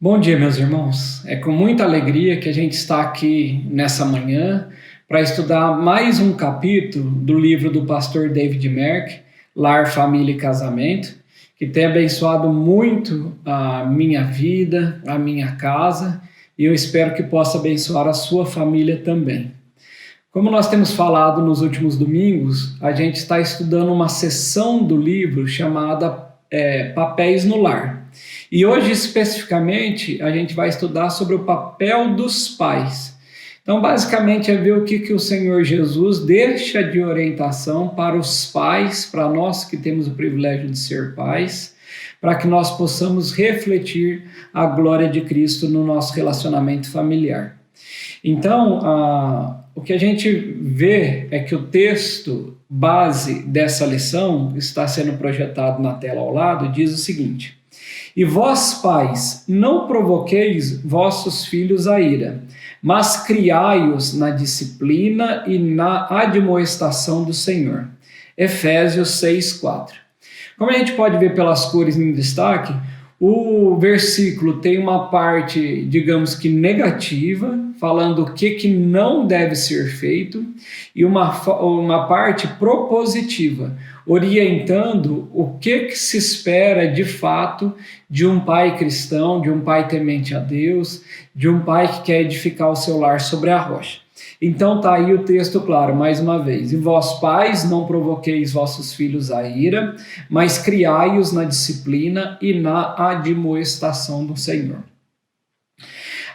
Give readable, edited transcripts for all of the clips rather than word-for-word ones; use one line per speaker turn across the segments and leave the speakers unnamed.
Bom dia, meus irmãos. É com muita alegria que a gente está aqui nessa manhã para estudar mais um capítulo do livro do pastor David Merck, Lar, Família e Casamento, que tem abençoado muito a minha vida, a minha casa, e eu espero que possa abençoar a sua família também. Como nós temos falado nos últimos domingos, a gente está estudando uma seção do livro chamada Papéis no Lar. E hoje, especificamente, a gente vai estudar sobre o papel dos pais. Então, basicamente, é ver o que o Senhor Jesus deixa de orientação para os pais, para nós que temos o privilégio de ser pais, para que nós possamos refletir a glória de Cristo no nosso relacionamento familiar. Então, o que a gente vê é que o texto base dessa lição está sendo projetado na tela ao lado, diz o seguinte: E vós, pais, não provoqueis vossos filhos a ira, mas criai-os na disciplina e na admoestação do Senhor. Efésios 6:4. Como a gente pode ver pelas cores em destaque, o versículo tem uma parte, digamos que negativa, falando o que não deve ser feito, e uma parte propositiva, orientando o que se espera de fato de um pai cristão, de um pai temente a Deus, de um pai que quer edificar o seu lar sobre a rocha. Então está aí o texto claro, mais uma vez: E vós, pais, não provoqueis vossos filhos a ira, mas criai-os na disciplina e na admoestação do Senhor.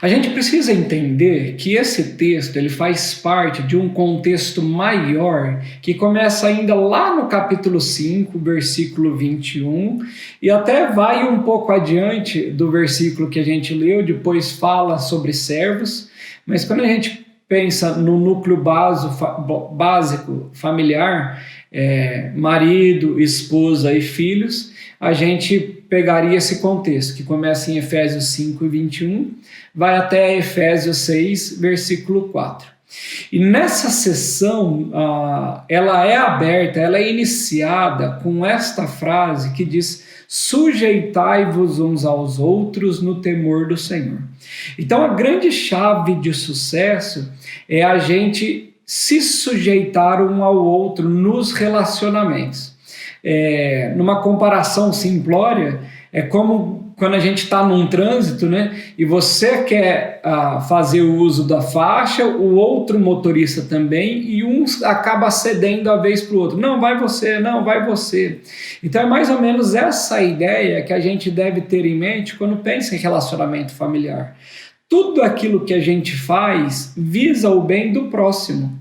A gente precisa entender que esse texto ele faz parte de um contexto maior que começa ainda lá no capítulo 5, versículo 21, e até vai um pouco adiante do versículo que a gente leu, depois fala sobre servos, mas quando a gente pensa no núcleo básico familiar, marido, esposa e filhos, a gente pegaria esse contexto, que começa em Efésios 5 e 21, vai até Efésios 6, versículo 4. E nessa sessão, ela é aberta, ela é iniciada com esta frase que diz: sujeitai-vos uns aos outros no temor do Senhor. Então, a grande chave de sucesso é a gente se sujeitar um ao outro nos relacionamentos. Numa comparação simplória, é como quando a gente está num trânsito, né, e você quer fazer o uso da faixa, o outro motorista também, e um acaba cedendo a vez para o outro. Não, vai você, não, vai você. Então é mais ou menos essa ideia que a gente deve ter em mente quando pensa em relacionamento familiar. Tudo aquilo que a gente faz visa o bem do próximo.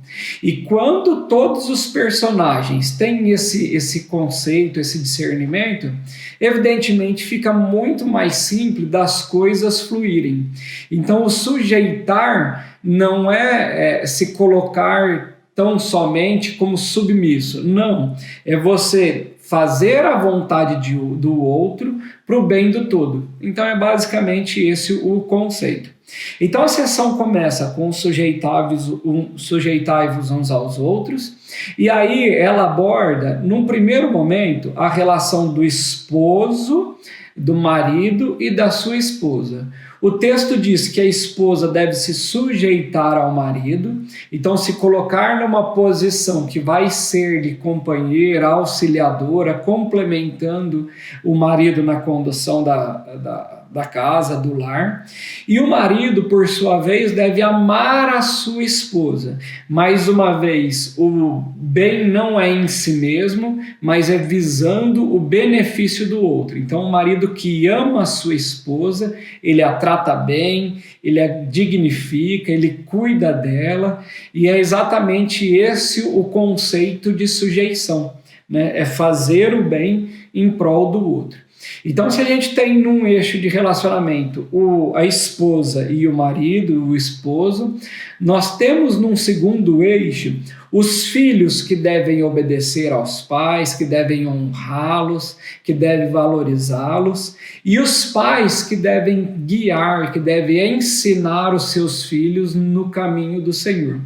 E quando todos os personagens têm esse conceito, esse discernimento, evidentemente fica muito mais simples das coisas fluírem. Então, o sujeitar não é se colocar tão somente como submisso. Não, é você fazer a vontade do outro para o bem do todo. Então é basicamente esse o conceito. Então a sessão começa com sujeitai-vos uns aos outros, e aí ela aborda, num primeiro momento, a relação do esposo, do marido e da sua esposa. O texto diz que a esposa deve se sujeitar ao marido, então se colocar numa posição que vai ser de companheira, auxiliadora, complementando o marido na condução da casa, do lar. E o marido, por sua vez, deve amar a sua esposa. Mais uma vez, o bem não é em si mesmo, mas é visando o benefício do outro. Então, o marido que ama a sua esposa, ele a trata bem, ele a dignifica, ele cuida dela, e é exatamente esse o conceito de sujeição, né? É fazer o bem em prol do outro. Então, se a gente tem num eixo de relacionamento a esposa e o marido, o esposo, nós temos num segundo eixo os filhos que devem obedecer aos pais, que devem honrá-los, que devem valorizá-los, e os pais que devem guiar, que devem ensinar os seus filhos no caminho do Senhor.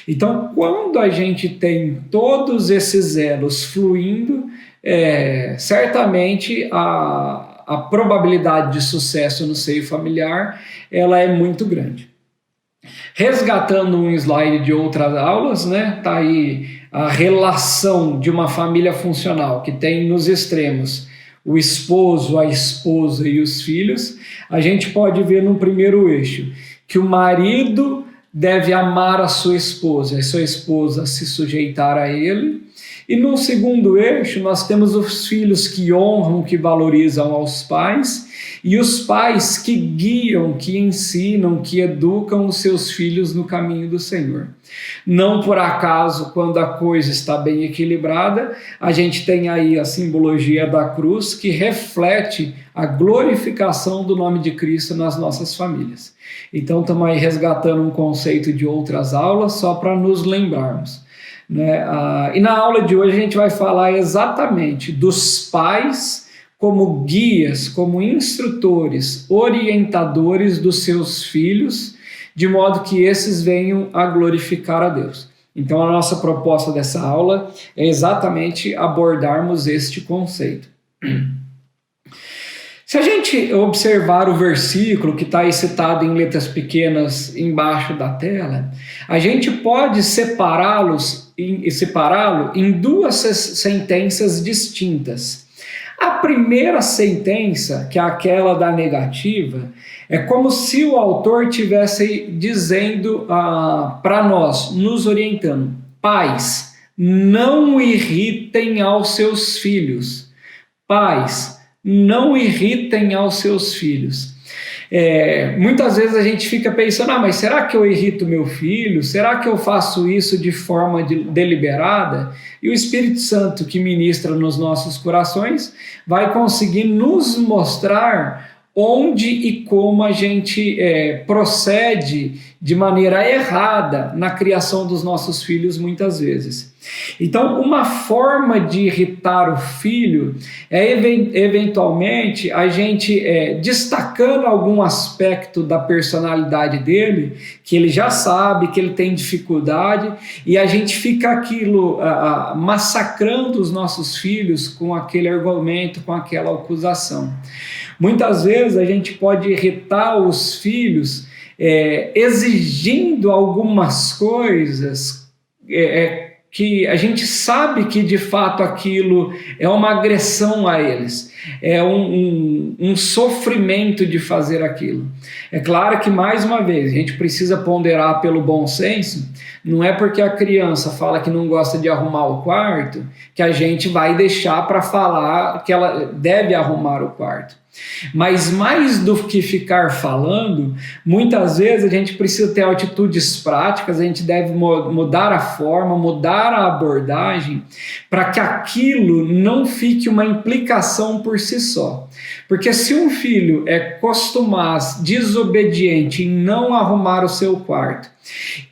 Então, quando a gente tem todos esses elos fluindo, certamente a a probabilidade de sucesso no seio familiar, ela é muito grande. Resgatando um slide de outras aulas, né? Tá aí a relação de uma família funcional que tem nos extremos o esposo, a esposa e os filhos. A gente pode ver no primeiro eixo que o marido deve amar a sua esposa se sujeitar a ele. E no segundo eixo nós temos os filhos que honram, que valorizam aos pais, e os pais que guiam, que ensinam, que educam os seus filhos no caminho do Senhor. Não por acaso, quando a coisa está bem equilibrada, a gente tem aí a simbologia da cruz que reflete a glorificação do nome de Cristo nas nossas famílias. Então estamos aí resgatando um conceito de outras aulas só para nos lembrarmos. Né? E na aula de hoje a gente vai falar exatamente dos pais como guias, como instrutores, orientadores dos seus filhos, de modo que esses venham a glorificar a Deus. Então a nossa proposta dessa aula é exatamente abordarmos este conceito. Se a gente observar o versículo que está aí citado em letras pequenas embaixo da tela, a gente pode separá-lo em duas sentenças distintas. A primeira sentença, que é aquela da negativa, é como se o autor estivesse dizendo para nós, nos orientando: pais, não irritem aos seus filhos. Pais, não irritem aos seus filhos. Muitas vezes a gente fica pensando, mas será que eu irrito meu filho? Será que eu faço isso de forma deliberada? E o Espírito Santo que ministra nos nossos corações vai conseguir nos mostrar onde e como a gente procede de maneira errada na criação dos nossos filhos muitas vezes. Então, uma forma de irritar o filho é eventualmente a gente destacando algum aspecto da personalidade dele, que ele já sabe, que ele tem dificuldade, e a gente fica massacrando os nossos filhos com aquele argumento, com aquela acusação. Muitas vezes a gente pode irritar os filhos exigindo algumas coisas que a gente sabe que de fato aquilo é uma agressão a eles, é um sofrimento de fazer aquilo. É claro que, mais uma vez, a gente precisa ponderar pelo bom senso. Não é porque a criança fala que não gosta de arrumar o quarto que a gente vai deixar para falar que ela deve arrumar o quarto. Mas mais do que ficar falando, muitas vezes a gente precisa ter atitudes práticas, a gente deve mudar a forma, mudar a abordagem, para que aquilo não fique uma implicação por si só. Porque se um filho é costumaz, desobediente em não arrumar o seu quarto,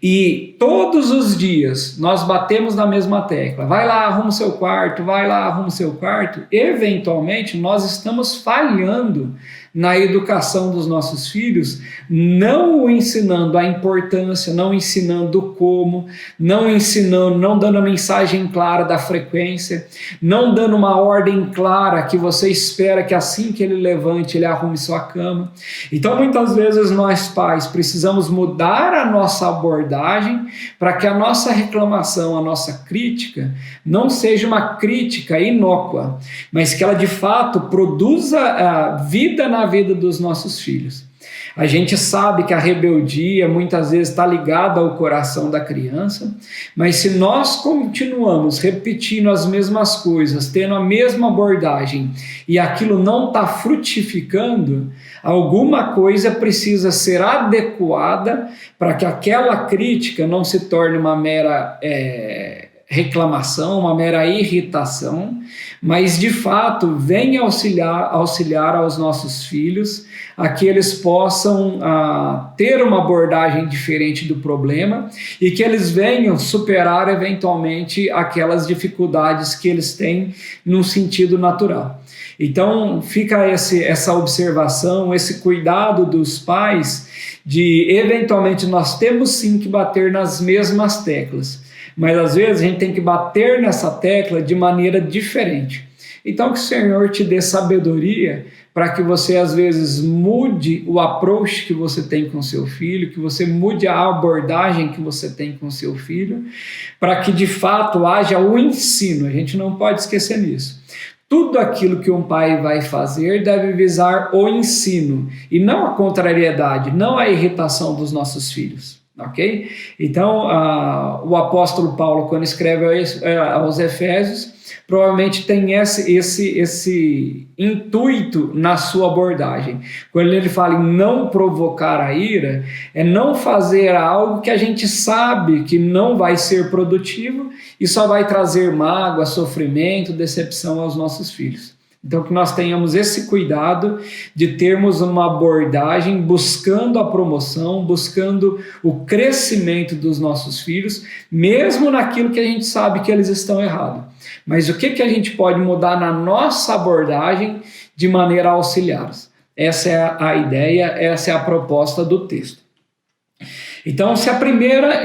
e todos os dias nós batemos na mesma tecla, vai lá, arruma o seu quarto, vai lá, arruma o seu quarto, eventualmente nós estamos falhando na educação dos nossos filhos, não o ensinando a importância, não ensinando como, não dando a mensagem clara da frequência, não dando uma ordem clara que você espera que assim que ele levante, ele arrume sua cama. Então, muitas vezes nós pais precisamos mudar a nossa abordagem para que a nossa reclamação, a nossa crítica, não seja uma crítica inócua, mas que ela de fato produza a vida na vida dos nossos filhos. A gente sabe que a rebeldia muitas vezes está ligada ao coração da criança, mas se nós continuamos repetindo as mesmas coisas, tendo a mesma abordagem e aquilo não está frutificando, alguma coisa precisa ser adequada para que aquela crítica não se torne uma mera reclamação, uma mera irritação, mas de fato venha auxiliar aos nossos filhos a que eles possam ter uma abordagem diferente do problema e que eles venham superar eventualmente aquelas dificuldades que eles têm num sentido natural. Então fica essa observação, esse cuidado dos pais de eventualmente nós temos sim que bater nas mesmas teclas, mas às vezes a gente tem que bater nessa tecla de maneira diferente. Então que o Senhor te dê sabedoria para que você às vezes mude o approach que você tem com seu filho, que você mude a abordagem que você tem com seu filho, para que de fato haja o ensino. A gente não pode esquecer nisso. Tudo aquilo que um pai vai fazer deve visar o ensino e não a contrariedade, não a irritação dos nossos filhos. Ok? Então, o apóstolo Paulo, quando escreve aos Efésios, provavelmente tem esse intuito na sua abordagem. Quando ele fala em não provocar a ira, é não fazer algo que a gente sabe que não vai ser produtivo e só vai trazer mágoa, sofrimento, decepção aos nossos filhos. Então, que nós tenhamos esse cuidado de termos uma abordagem buscando a promoção, buscando o crescimento dos nossos filhos, mesmo naquilo que a gente sabe que eles estão errados. Mas o que a gente pode mudar na nossa abordagem de maneira a auxiliá-los? Essa é a ideia, essa é a proposta do texto. Então, se a primeira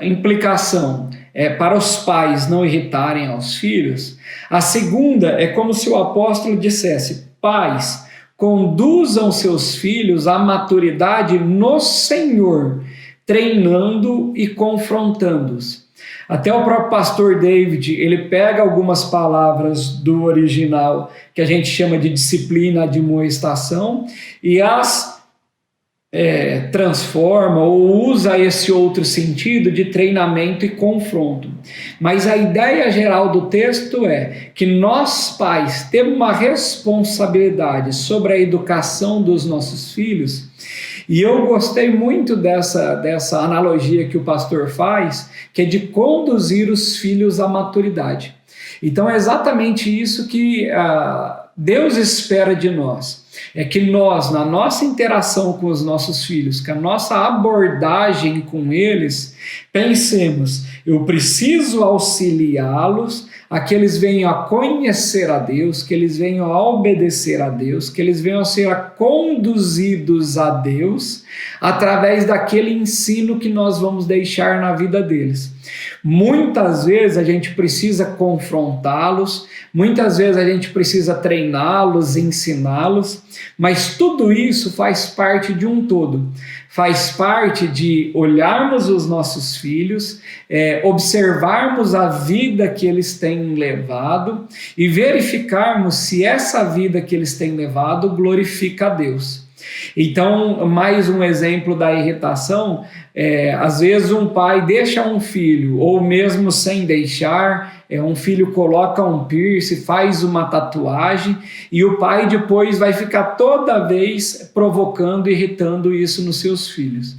implicação é para os pais não irritarem aos filhos, a segunda é como se o apóstolo dissesse: pais, conduzam seus filhos à maturidade no Senhor, treinando e confrontando-os. Até o próprio pastor David, ele pega algumas palavras do original, que a gente chama de disciplina, admoestação, e as transforma ou usa esse outro sentido de treinamento e confronto. Mas a ideia geral do texto é que nós, pais, temos uma responsabilidade sobre a educação dos nossos filhos, e eu gostei muito dessa analogia que o pastor faz, que é de conduzir os filhos à maturidade. Então é exatamente isso que Deus espera de nós. É que nós, na nossa interação com os nossos filhos, que a nossa abordagem com eles, pensemos: eu preciso auxiliá-los a que eles venham a conhecer a Deus, que eles venham a obedecer a Deus, que eles venham a ser conduzidos a Deus através daquele ensino que nós vamos deixar na vida deles. Muitas vezes a gente precisa confrontá-los, muitas vezes a gente precisa treiná-los, ensiná-los, mas tudo isso faz parte de um todo. Faz parte de olharmos os nossos filhos, observarmos a vida que eles têm levado e verificarmos se essa vida que eles têm levado glorifica a Deus. Então, mais um exemplo da irritação, às vezes um pai deixa um filho, ou mesmo sem deixar, um filho coloca um piercing, faz uma tatuagem, e o pai depois vai ficar toda vez provocando, irritando isso nos seus filhos.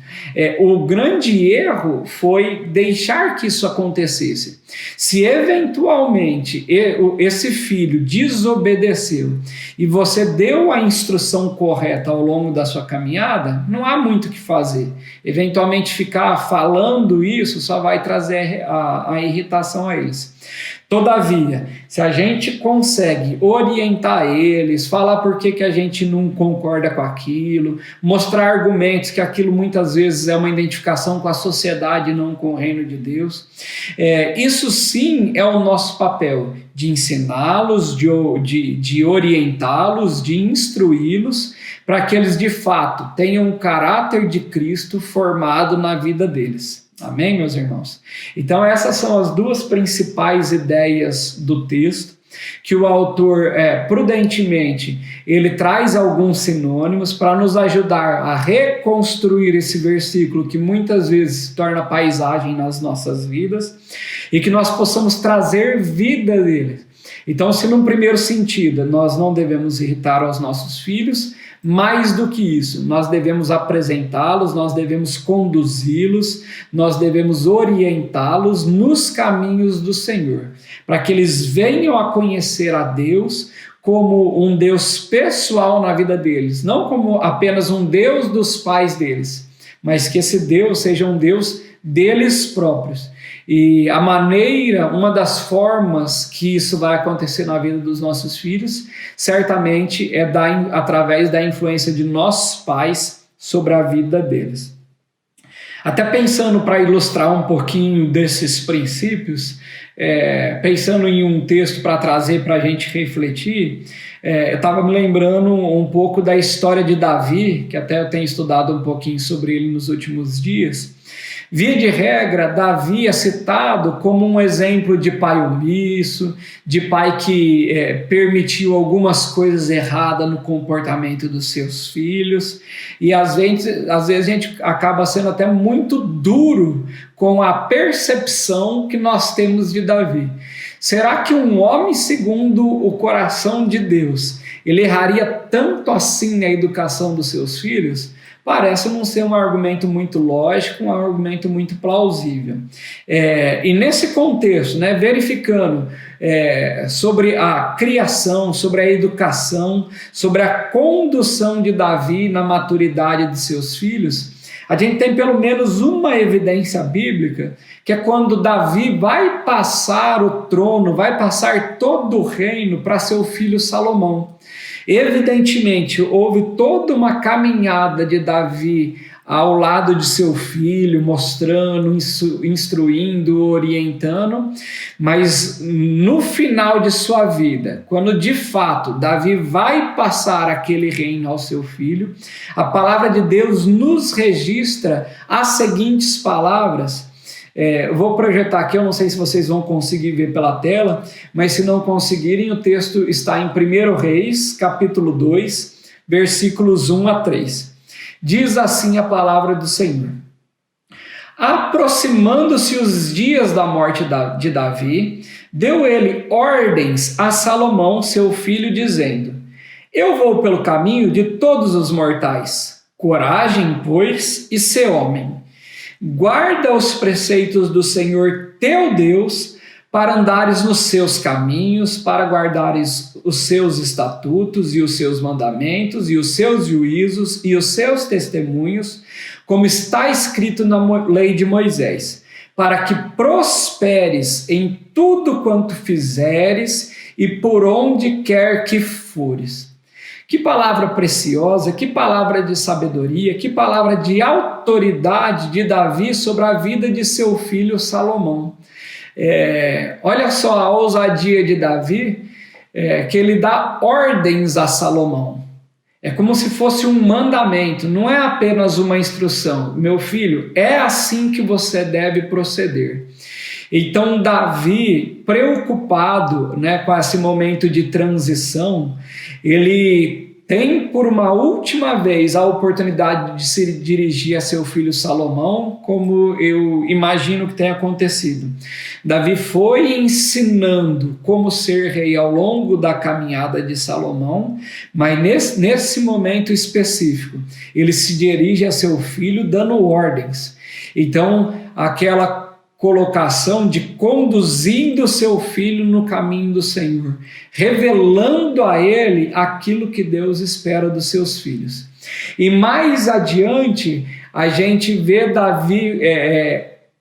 O grande erro foi deixar que isso acontecesse. Se eventualmente esse filho desobedeceu e você deu a instrução correta ao longo da sua caminhada, não há muito o que fazer. Eventualmente ficar falando isso só vai trazer a irritação a eles. Todavia, se a gente consegue orientar eles, falar por que a gente não concorda com aquilo, mostrar argumentos que aquilo muitas vezes é uma identificação com a sociedade e não com o reino de Deus, isso sim é o nosso papel, de ensiná-los, de orientá-los, de instruí-los, para que eles de fato tenham o caráter de Cristo formado na vida deles. Amém, meus irmãos? Então essas são as duas principais ideias do texto, que o autor, prudentemente, ele traz alguns sinônimos para nos ajudar a reconstruir esse versículo que muitas vezes se torna paisagem nas nossas vidas, e que nós possamos trazer vida dele. Então, se num primeiro sentido nós não devemos irritar aos nossos filhos, mais do que isso, nós devemos apresentá-los, nós devemos conduzi-los, nós devemos orientá-los nos caminhos do Senhor, para que eles venham a conhecer a Deus como um Deus pessoal na vida deles, não como apenas um Deus dos pais deles, mas que esse Deus seja um Deus deles próprios. E a maneira, uma das formas que isso vai acontecer na vida dos nossos filhos, certamente é através da influência de nossos pais sobre a vida deles. Até pensando para ilustrar um pouquinho desses princípios, pensando em um texto para trazer para a gente refletir, eu estava me lembrando um pouco da história de Davi, que até eu tenho estudado um pouquinho sobre ele nos últimos dias. Via de regra, Davi é citado como um exemplo de pai omisso, de pai que permitiu algumas coisas erradas no comportamento dos seus filhos, e às vezes a gente acaba sendo até muito duro com a percepção que nós temos de Davi. Será que um homem segundo o coração de Deus, ele erraria tanto assim na educação dos seus filhos? Parece não ser um argumento muito lógico, um argumento muito plausível. E nesse contexto, verificando sobre a criação, sobre a educação, sobre a condução de Davi na maturidade de seus filhos, a gente tem pelo menos uma evidência bíblica, que é quando Davi vai passar o trono, vai passar todo o reino para seu filho Salomão. Evidentemente, houve toda uma caminhada de Davi ao lado de seu filho, mostrando, instruindo, orientando, mas no final de sua vida, quando de fato Davi vai passar aquele reino ao seu filho, a palavra de Deus nos registra as seguintes palavras. Eu vou projetar aqui, eu não sei se vocês vão conseguir ver pela tela, mas se não conseguirem, o texto está em 1 Reis, capítulo 2, versículos 1 a 3. Diz assim a palavra do Senhor: aproximando-se os dias da morte de Davi, deu ele ordens a Salomão, seu filho, dizendo: eu vou pelo caminho de todos os mortais. Coragem, pois, e sê homem. Guarda os preceitos do Senhor teu Deus, para andares nos seus caminhos, para guardares os seus estatutos e os seus mandamentos e os seus juízos e os seus testemunhos, como está escrito na lei de Moisés, para que prosperes em tudo quanto fizeres e por onde quer que fores. Que palavra preciosa, que palavra de sabedoria, que palavra de autoridade de Davi sobre a vida de seu filho Salomão. Olha só a ousadia de Davi, que ele dá ordens a Salomão. É como se fosse um mandamento, não é apenas uma instrução. Meu filho, é assim que você deve proceder. Então Davi, preocupado com esse momento de transição, ele tem por uma última vez a oportunidade de se dirigir a seu filho Salomão, como eu imagino que tenha acontecido. Davi foi ensinando como ser rei ao longo da caminhada de Salomão, mas nesse momento específico, ele se dirige a seu filho dando ordens. Então, aquela colocação de conduzindo seu filho no caminho do Senhor, revelando a ele aquilo que Deus espera dos seus filhos. E mais adiante, a gente vê Davi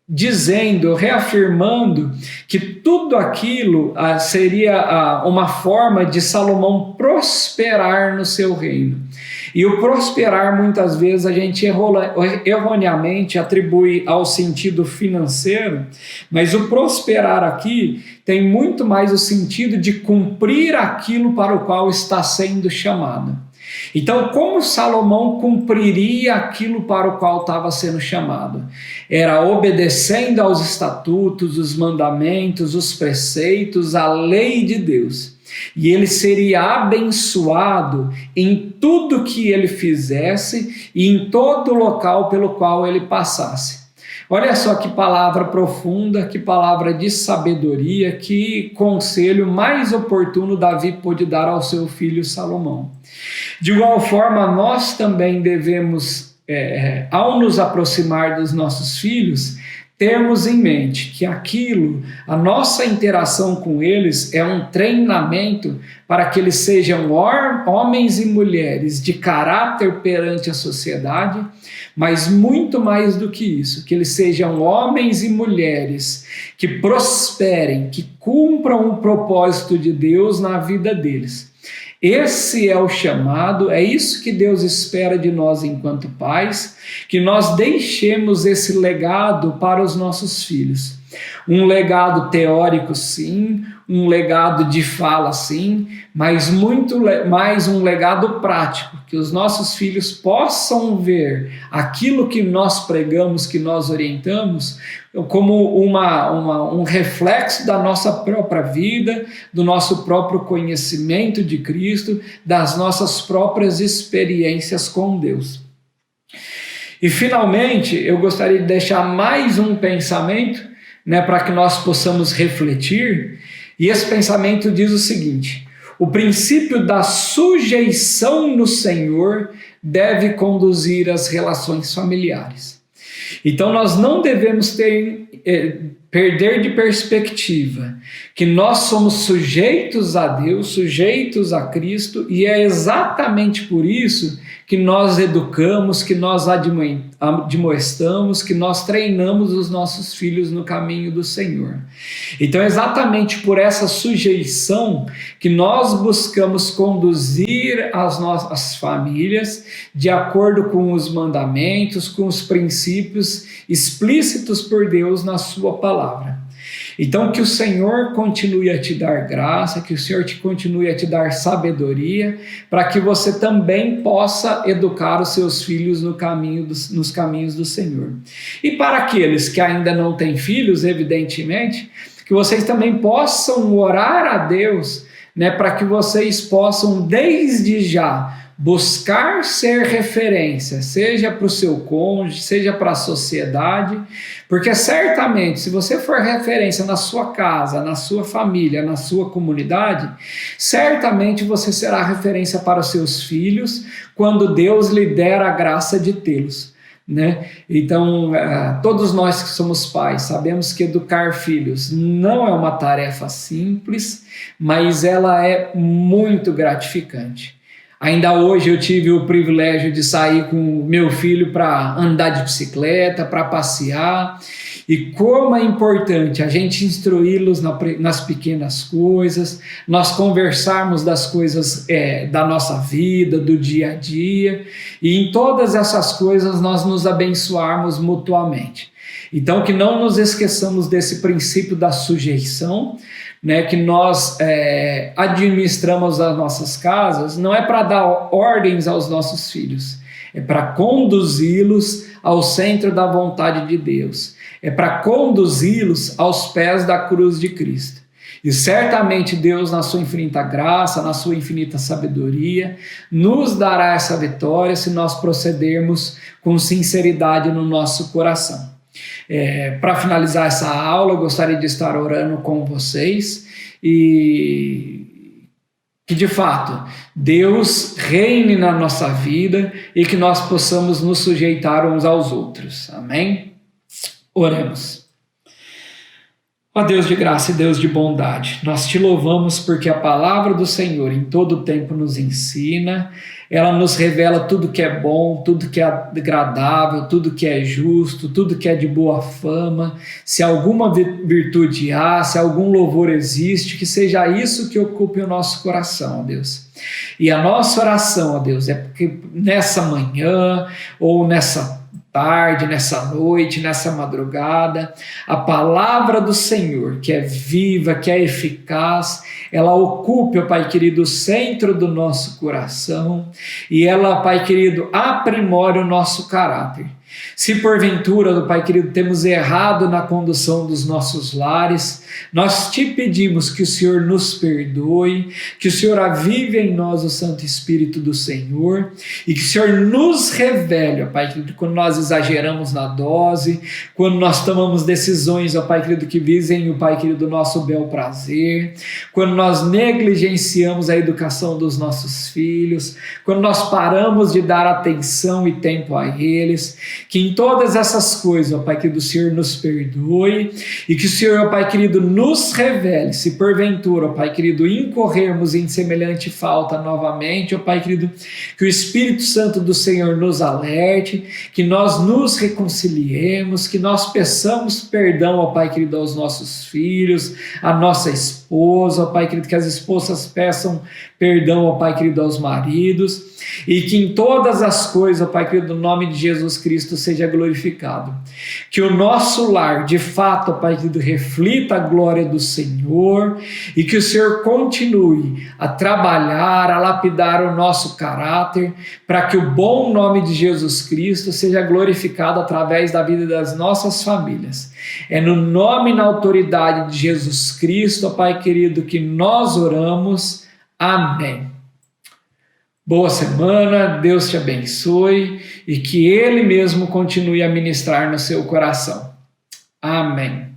dizendo, reafirmando que tudo aquilo seria uma forma de Salomão prosperar no seu reino. E o prosperar, muitas vezes, a gente erroneamente atribui ao sentido financeiro, mas o prosperar aqui tem muito mais o sentido de cumprir aquilo para o qual está sendo chamado. Então, como Salomão cumpriria aquilo para o qual estava sendo chamado? Era obedecendo aos estatutos, os mandamentos, os preceitos, a lei de Deus. E ele seria abençoado em tudo que ele fizesse e em todo local pelo qual ele passasse. Olha só que palavra profunda, que palavra de sabedoria, que conselho mais oportuno Davi pôde dar ao seu filho Salomão. De igual forma, nós também devemos, ao nos aproximar dos nossos filhos, termos em mente que a nossa interação com eles é um treinamento para que eles sejam homens e mulheres de caráter perante a sociedade, mas muito mais do que isso, que eles sejam homens e mulheres que prosperem, que cumpram o propósito de Deus na vida deles. Esse é o chamado, é isso que Deus espera de nós enquanto pais, que nós deixemos esse legado para os nossos filhos. Um legado teórico, sim, um legado de fala, sim, mas muito mais um legado prático, que os nossos filhos possam ver aquilo que nós pregamos, que nós orientamos, como um reflexo da nossa própria vida, do nosso próprio conhecimento de Cristo, das nossas próprias experiências com Deus. E, finalmente, eu gostaria de deixar mais um pensamento, para que nós possamos refletir, e esse pensamento diz o seguinte: o princípio da sujeição no Senhor deve conduzir as relações familiares. Então nós não devemos perder de perspectiva que nós somos sujeitos a Deus, sujeitos a Cristo, e é exatamente por isso que nós educamos, que nós admoestamos, que nós treinamos os nossos filhos no caminho do Senhor. Então é exatamente por essa sujeição que nós buscamos conduzir as nossas famílias de acordo com os mandamentos, com os princípios explícitos por Deus na sua palavra. Então que o Senhor continue a te dar graça, que o Senhor continue a te dar sabedoria, para que você também possa educar os seus filhos nos caminhos do Senhor. E para aqueles que ainda não têm filhos, evidentemente, que vocês também possam orar a Deus, para que vocês possam desde já buscar ser referência, seja para o seu cônjuge, seja para a sociedade, porque certamente, se você for referência na sua casa, na sua família, na sua comunidade, certamente você será referência para os seus filhos, quando Deus lhe der a graça de tê-los. Então, todos nós que somos pais sabemos que educar filhos não é uma tarefa simples, mas ela é muito gratificante. Ainda hoje eu tive o privilégio de sair com o meu filho para andar de bicicleta, para passear, e como é importante a gente instruí-los nas pequenas coisas, nós conversarmos das coisas da nossa vida, do dia a dia, e em todas essas coisas nós nos abençoarmos mutuamente. Então que não nos esqueçamos desse princípio da sujeição, que nós administramos as nossas casas, não é para dar ordens aos nossos filhos, é para conduzi-los ao centro da vontade de Deus, é para conduzi-los aos pés da cruz de Cristo. E certamente Deus, na sua infinita graça, na sua infinita sabedoria, nos dará essa vitória se nós procedermos com sinceridade no nosso coração. Para finalizar essa aula, eu gostaria de estar orando com vocês e que de fato Deus reine na nossa vida e que nós possamos nos sujeitar uns aos outros. Amém? Oremos. Ó Deus de graça e Deus de bondade, nós te louvamos porque a palavra do Senhor em todo o tempo nos ensina, ela nos revela tudo que é bom, tudo que é agradável, tudo que é justo, tudo que é de boa fama. Se alguma virtude há, se algum louvor existe, que seja isso que ocupe o nosso coração, ó Deus. E a nossa oração, ó Deus, é porque nessa manhã ou nessa tarde, nessa noite, nessa madrugada, a palavra do Senhor, que é viva, que é eficaz, ela ocupe, ó Pai querido, o centro do nosso coração e ela, Pai querido, aprimore o nosso caráter. Se porventura, Pai querido, temos errado na condução dos nossos lares, nós te pedimos que o Senhor nos perdoe, que o Senhor avive em nós o Santo Espírito do Senhor e que o Senhor nos revele, ó Pai querido, quando nós exageramos na dose, quando nós tomamos decisões, ó Pai querido, que visem o Pai querido, nosso bel prazer, quando nós negligenciamos a educação dos nossos filhos, quando nós paramos de dar atenção e tempo a eles, que em todas essas coisas, ó Pai querido, o Senhor nos perdoe e que o Senhor, ó Pai querido, nos revele, se porventura, ó Pai querido, incorrermos em semelhante falta novamente, ó Pai querido, que o Espírito Santo do Senhor nos alerte, que nós nos reconciliemos, que nós peçamos perdão, ó Pai querido, aos nossos filhos, à nossa esposa, esposa, ó Pai querido, que as esposas peçam perdão, ó Pai querido, aos maridos, e que em todas as coisas, ó Pai querido, no nome de Jesus Cristo seja glorificado. Que o nosso lar, de fato, ó Pai querido, reflita a glória do Senhor, e que o Senhor continue a trabalhar, a lapidar o nosso caráter, para que o bom nome de Jesus Cristo seja glorificado através da vida das nossas famílias. É no nome e na autoridade de Jesus Cristo, ó Pai querido, que nós oramos. Amém. Boa semana, Deus te abençoe e que Ele mesmo continue a ministrar no seu coração. Amém.